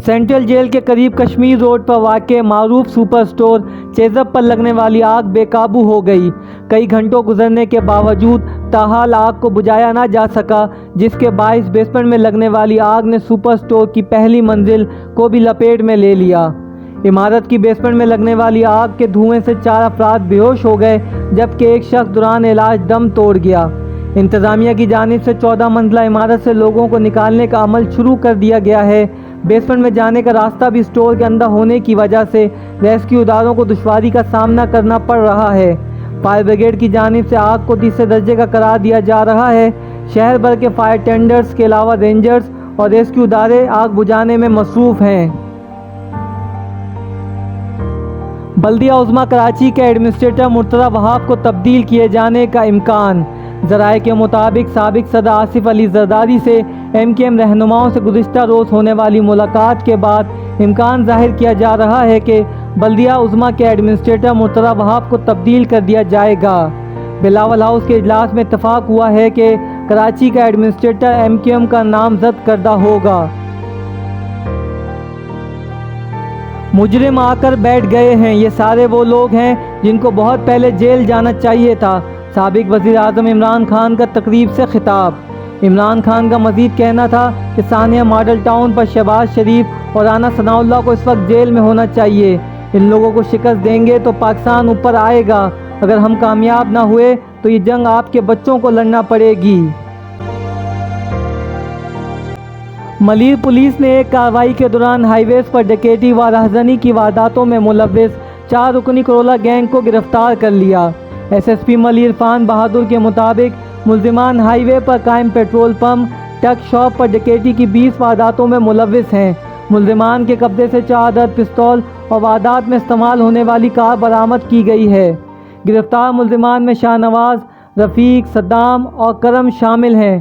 Central jail کے قریب Kashmir road پر واقع معروف سپر اسٹور چیزپ پر لگنے والی آگ بے قابو ہو گئی۔ کئی گھنٹوں گزرنے کے باوجود تاحال آگ کو بجھایا نہ جا سکا، جس کے باعث بیسمنٹ میں لگنے والی آگ نے سپر اسٹور کی پہلی منزل کو بھی لپیٹ میں لے لیا۔ عمارت کی بیسمنٹ میں لگنے والی آگ کے دھوئیں سے 4 افراد بے ہوش ہو گئے، جبکہ ایک شخص دوران علاج دم توڑ گیا۔ انتظامیہ کی جانب سے 14 منزلہ عمارت سے لوگوں کو نکالنے کا عمل شروع کر دیا گیا ہے۔ بیسمنٹ میں جانے کا راستہ بھی اسٹور کے اندر ہونے کی وجہ سے ریسکیو اداروں کو دشواری کا سامنا کرنا پڑ رہا ہے۔ فائر بریگیڈ کی جانب سے آگ کو تیسرے درجے کا قرار دیا جا رہا ہے۔ شہر بھر کے فائر ٹینڈرز کے علاوہ رینجرز اور ریسکیو ادارے آگ بجھانے میں مصروف ہیں۔ بلدیہ عظمیٰ کراچی کے ایڈمنسٹریٹر مرتضی وہاب کو تبدیل کیے جانے کا امکان۔ ذرائع کے مطابق سابق صدر آصف علی زرداری سے MKM رہنماؤں سے گزشتہ روز ہونے والی ملاقات کے بعد امکان ظاہر کیا جا رہا ہے کہ بلدیہ عظمیٰ کے ایڈمنسٹریٹر مرتضی وہاب کو تبدیل کر دیا جائے گا۔ بلاول ہاؤس کے اجلاس میں اتفاق ہوا ہے کہ کراچی کا ایڈمنسٹریٹر MKM کا نامزد کردہ ہوگا۔ مجرم آ کر بیٹھ گئے ہیں، یہ سارے وہ لوگ ہیں جن کو بہت پہلے جیل جانا چاہیے تھا۔ سابق وزیر اعظم عمران خان کا تقریب سے خطاب۔ عمران خان کا مزید کہنا تھا کہ سانحہ ماڈل ٹاؤن پر شہباز شریف اور رانا ثناء اللہ کو اس وقت جیل میں ہونا چاہیے۔ ان لوگوں کو شکست دیں گے تو پاکستان اوپر آئے گا۔ اگر ہم کامیاب نہ ہوئے تو یہ جنگ آپ کے بچوں کو لڑنا پڑے گی۔ ملیر پولیس نے ایک کارروائی کے دوران ہائی ویز پر ڈکیتی و رہزنی کی وارداتوں میں ملوث 4 رکنی کروڑا گینگ کو گرفتار کر لیا۔ SSP ملیر عرفان بہادر کے مطابق ملزمان ہائی وے پر قائم پیٹرول پمپ، ٹرک شاپ پر ڈکیتی کی 20 وارداتوں میں ملوث ہیں۔ ملزمان کے قبضے سے 4 عدد پستول اور واردات میں استعمال ہونے والی کار برآمد کی گئی ہے۔ گرفتار ملزمان میں شاہ نواز، رفیق، صدام اور کرم شامل ہیں۔